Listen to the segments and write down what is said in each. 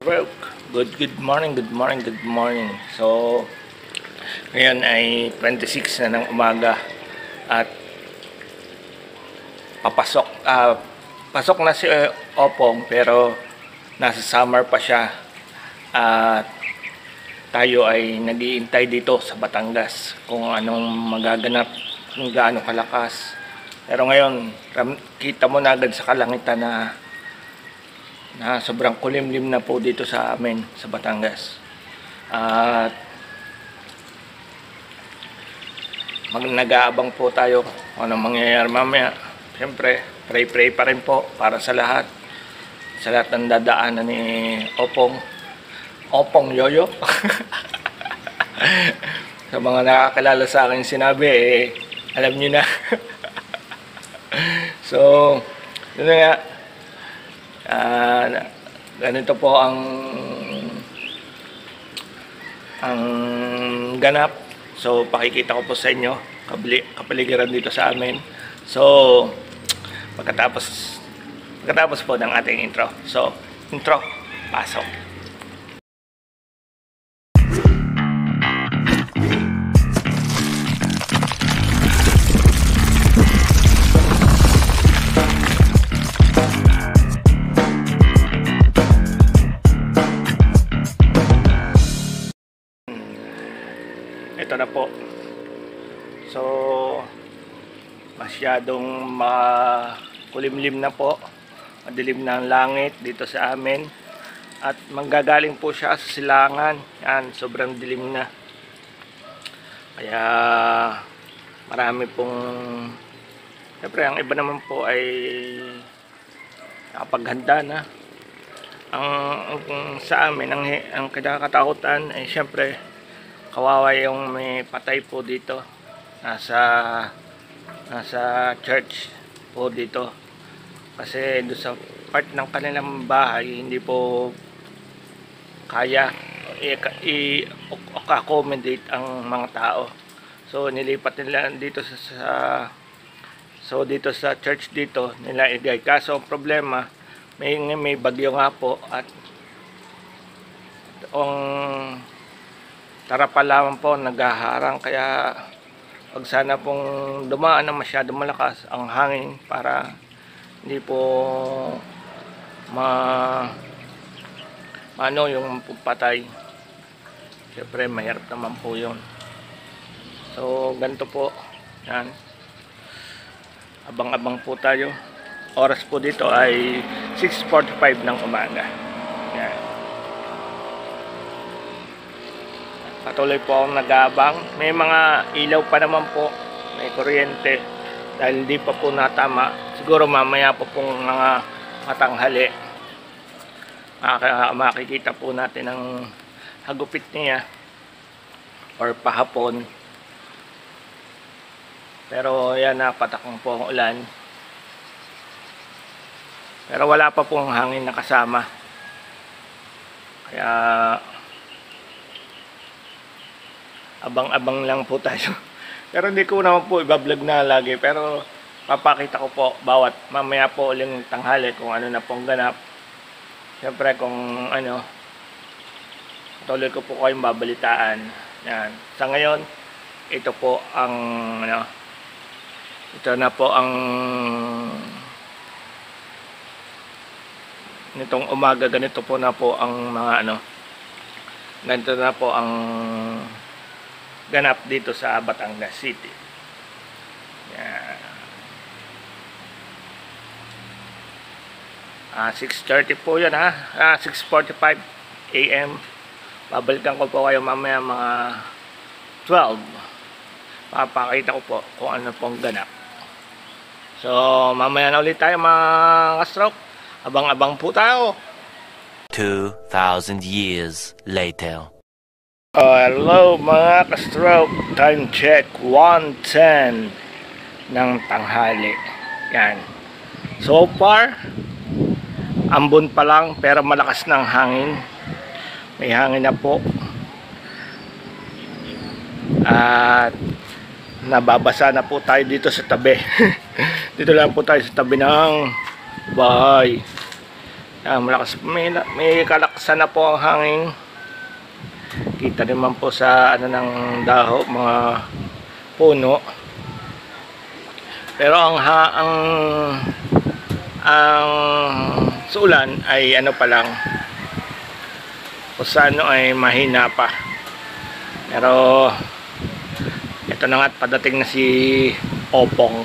Stroke. Good morning, good morning, good morning. So, ngayon ay 26 na ng umaga at pasok na si Opong pero nasa summer pa siya at tayo ay nag-iintay dito sa Batangas kung anong magaganap, kung gaano kalakas. Pero ngayon, kita mo na agad sa kalangitan na sobrang kulimlim na po dito sa amin sa Batangas. At nag-aabang po tayo kung anong mangyayari mamaya. Siyempre, pray pa rin po para sa lahat ng dadaanan ni Opong Yoyo. Sa mga nakakilala sa akin sinabi, alam nyo na. So, yun na nga. Ganito po ang ganap. So, pakikita ko po sa inyo kapaligiran dito sa amin. So, pagkatapos po ng ating intro. So, intro, pasok. Ito na po. So, masyadong makulimlim na po. Madilim na ang langit dito sa amin. At manggagaling po siya sa silangan. Yan, sobrang dilim na. Kaya marami pong... Siyempre, ang iba naman po ay nakapaghanda na. Ang sa amin, ang kinakatakutan ay siyempre kawawa yung may patay po dito nasa church po dito kasi doon sa part ng kanilang bahay hindi po kaya i-accommodate ang mga tao, so nilipat nila dito dito sa church dito nila igay. Kaso ang problema may bagyo nga po at tarapa lamang po naghaharang, kaya pag sana pong dumaan na masyado malakas ang hangin para hindi po yung patay. Siyempre mahirap naman po yun. So ganito po yan, abang-abang po tayo. Oras po dito ay 6:45 ng umaga. Yan. Patuloy po akong nag-aabang. May mga ilaw pa naman po, may kuryente dahil hindi pa po natama. Siguro mamaya po pong mga matanghali makikita po natin ang hagupit niya or pahapon. Pero yan, napatakang po ang ulan, pero wala pa pong hangin na kasama, kaya abang-abang lang po tayo. Pero hindi ko naman po ibablog na lagi, pero papakita ko po bawat mamaya po uling tanghali kung ano na pong ganap. Siyempre kung ano, tuloy ko po kayong babalitaan. Yan. Sa ngayon, ito po ang ito na po ang nitong umaga, ganito po na po ang mga ganito na po ang ganap dito sa Batangas City. Yan. 6:30 po yan 6:45 AM. Babalikan ko po kayo mamaya mga 12. Papakita ko po kung ano pong ganap. So mamaya na ulit tayo mga ka-stroke. Abang-abang po tayo. 2,000 years later. Hello mga ka-stroke, time check 1:10 ng tanghali. Yan. So far, ambon pa lang pero malakas ng hangin. May hangin na po. At nababasa na po tayo dito sa tabi. Dito lang po tayo sa tabi ng bahay. Malakas, may kalaksan na po ang hangin. Kita naman po sa ano ng daho, mga puno. Pero ang sulan ay ano pa lang, o sa ano ay mahina pa. Pero ito na nga, padating na si Opong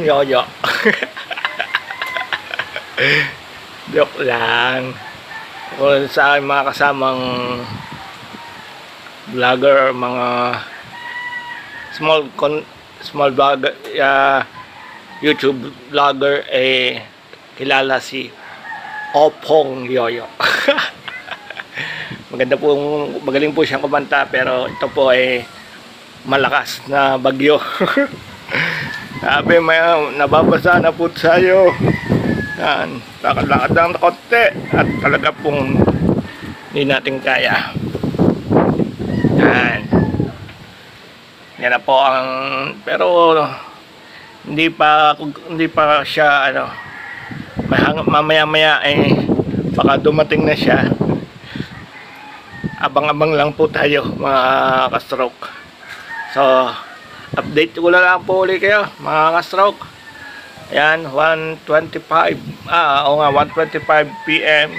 Yoyo. Joke lang. Kung sa mga kasamang vlogger, mga small vlogger, YouTube vlogger, kilala si Opong Yoyo. Magaling po siyang kumanta, pero ito po ay malakas na bagyo. Sabi, may nababasa na po tayo. Yan, lakad-lakad lang na konti at talaga pong hindi natin kaya. Yan. Yan na po ang, pero hindi pa siya ano, mamaya-maya baka dumating na siya. Abang-abang lang po tayo mga ka-stroke. So, update ko na lang po ulit kayo mga ka-stroke. Ayan, 1:25 PM.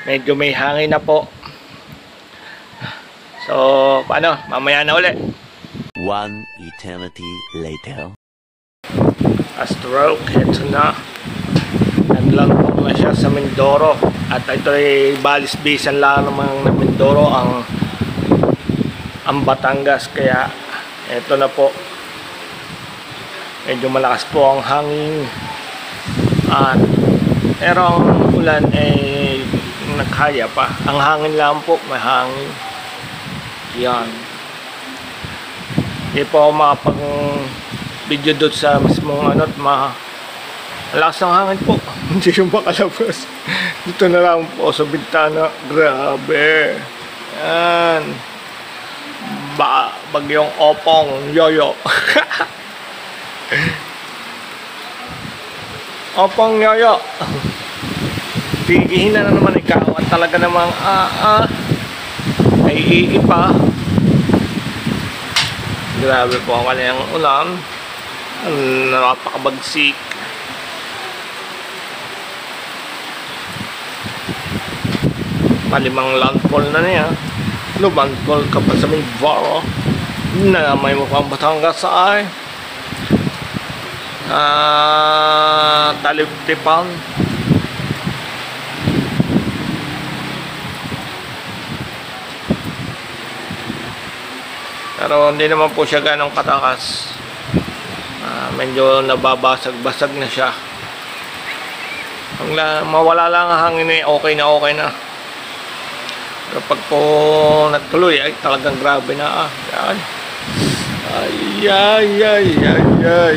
Medyo may hangin na po. So, paano? Mamaya na ulit. One eternity later. Stroke, ito na. Naglalakad na siya sa Mindoro. At ito ay balis-bisan lang naman ng Mindoro ang Batangas. Kaya, ito na po. Medyo malakas po ang hangin. Pero ang ulan ay nagkaya pa. Ang hangin lang po, may hangin. Yan. Hindi po ako makapag-video doon sa mismong ano, malakas ng hangin po. Hindi yung makalabas. Dito na lang po sa bintana. Grabe. Yan. Bagyong Opong Yoyo. Opong Yoyo. Tigihin na naman ikaw at talaga namang ay iipa. Grabe po ang kanyang ulan. Napakabagsik. Palimang landfall na niya. Landfall ka pa sa Mindoro. Na may mo pang Batangas ay Talibtipan. Pero hindi naman po siya ganong katakas. Medyo nababasag-basag na siya. Mawala lang ang hangin, okay na. Pero pag po nagtuloy ay talagang grabe na. Yan.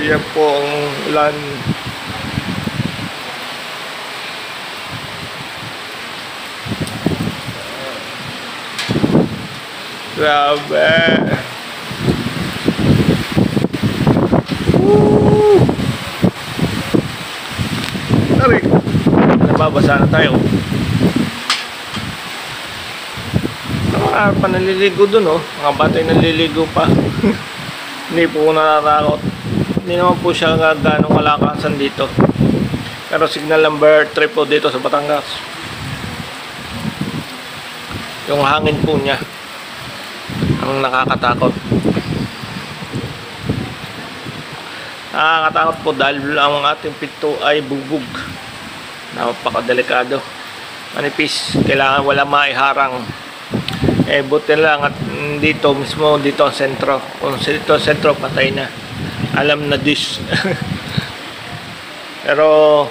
Yan po ang ulan. Grabe. Tari, nababasa na tayo. Panaliligo dun, mga batay naliligo pa. Hindi po natatakot. Hindi naman po siya gano'ng kalakasan dito. Pero signal number 3 po dito sa Batangas. Yung hangin po niya ang nakakatakot. Nakakatakot po dahil ang ating pinto ay bugbog. Napakadelikado. Manipis. Kailangan wala maiharang. Buti lang at dito mismo, dito ang sentro. Kung dito ang sentro, patay na. Alam na this. Pero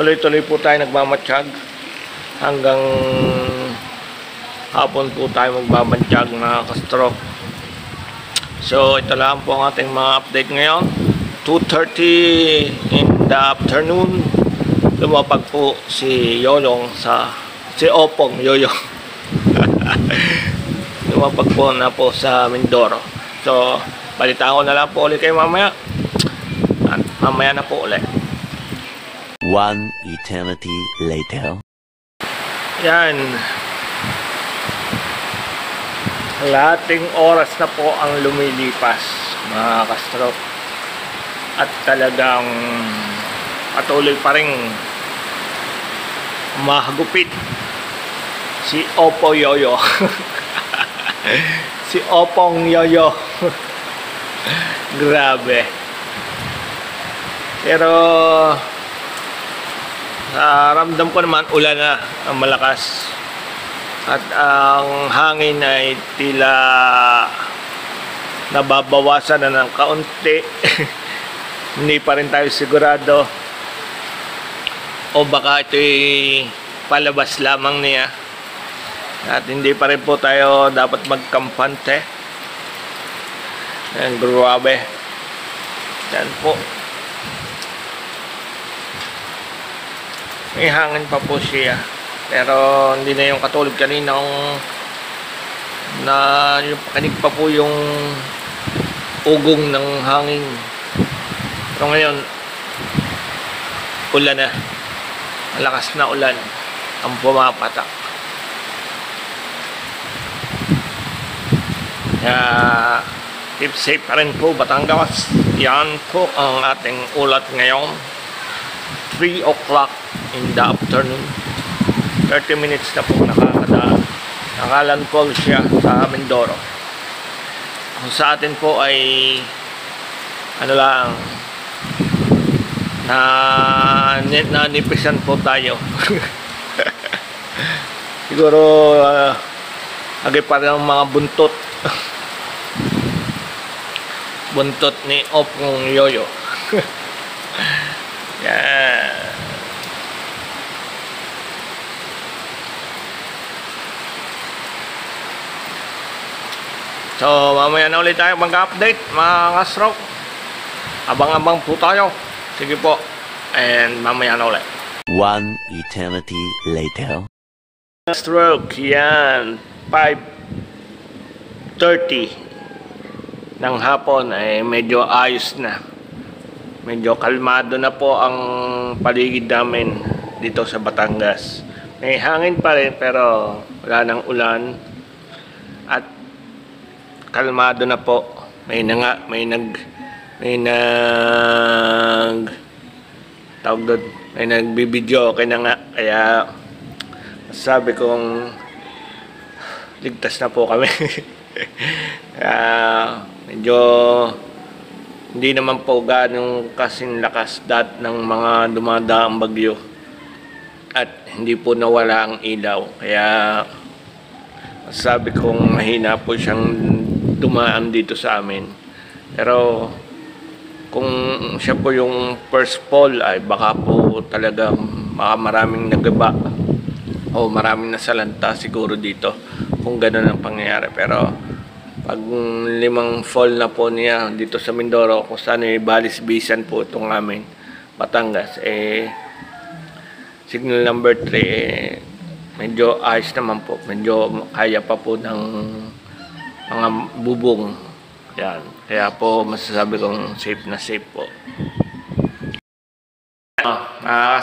tuloy-tuloy po tayo nagmamatsyag hanggang hapon po tayo magbabantyag na ka-stroke. So ito lang po ang ating mga update ngayon. 2:30 in the afternoon, lumapag po si Opong Yoyo. Lumapag po na po sa Mindoro. So balitaan ko na lang po ulit kayo mamaya. At mamaya na po ulit. One eternity later. Yan. Lahating oras na po ang lumilipas, mga ka-stroke. At talagang patuloy pa rin mahagupit si Oppo Yoyo. Si Oppong Yoyo. Grabe. Pero ramdam ko naman ulan na ang malakas. At ang hangin ay tila nababawasan na ng kaunti. Hindi pa rin tayo sigurado. O baka ito'y palabas lamang niya. At hindi pa rin po tayo dapat magkampante. Yan, grabe. Yan po. May hangin pa po siya. Pero hindi na yung katulad kanina na yung pakinig pa po yung ugong ng hangin. Pero ngayon, ulan na. Malakas na ulan ang pumapatak. Kaya keep safe pa rin po, Batangas. Yan po ang ating ulat ngayon. 3 o'clock in the afternoon. 30 minutes na po nakakadaan. Nakalandfall siya sa Mindoro. Kung sa atin po ay ano lang, nanipisan po tayo. Siguro lagi pa rin ang mga buntot. Buntot ni Oppong Yoyo. Yan. So, mamaya na ulit tayo mag-update, mga ka-stroke. Abang-abang po tayo. Sige po. And mamaya na ulit. One eternity later. Stroke, yan. 5:30 ng hapon ay medyo ayos na. Medyo kalmado na po ang paligid namin dito sa Batangas. May hangin pa rin pero wala nang ulan. At kalmado na po. May nagbibideo okay na nga. Kaya sabi kong ligtas na po kami. Medyo hindi naman po ganong kasing lakas ng mga dumadaang bagyo. At hindi po nawala ang ilaw. Kaya sabi kong mahina po siyang dumaan dito sa amin. Pero kung siya po yung first fall ay baka po talagang maraming nagaba o maraming nasalanta siguro dito kung gano'n ang pangyayari. Pero pag 5 fall na po niya dito sa Mindoro, kung saan ay Balis-Bisan po itong amin Batangas, signal number 3 medyo ayos naman po, medyo kaya pa po ng mga bubong. Yan. Kaya po masasabi kong safe na safe po.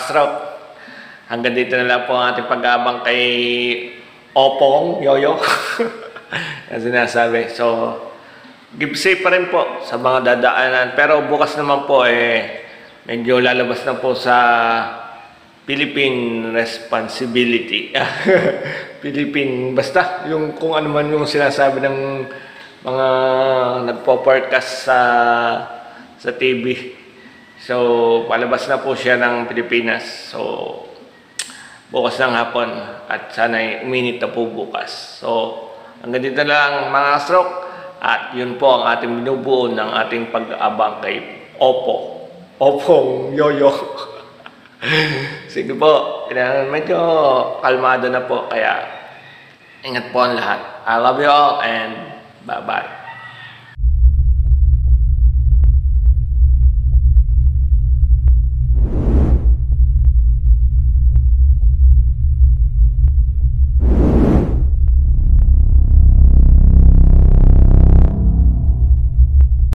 Stroke, hanggang dito na lang po ang ating pag-abang kay Oppong Yoyo. Ang sinasabi. So, give safe pa rin po sa mga dadaanan. Pero bukas naman po medyo lalabas na po sa Philippine responsibility. Philippine, basta yung kung ano man yung sinasabi ng mga nagpo-forecast sa TV. So, palabas na po siya ng Pilipinas. So, bukas ng hapon at sana'y uminit na po bukas. So, hanggang dito lang mga stroke. At yun po ang ating binubuo ng ating pag-aabang kay Oppong Yoyo. Sige po, medyo kalmado na po, kaya ingat po ang lahat. I love you all and bye-bye.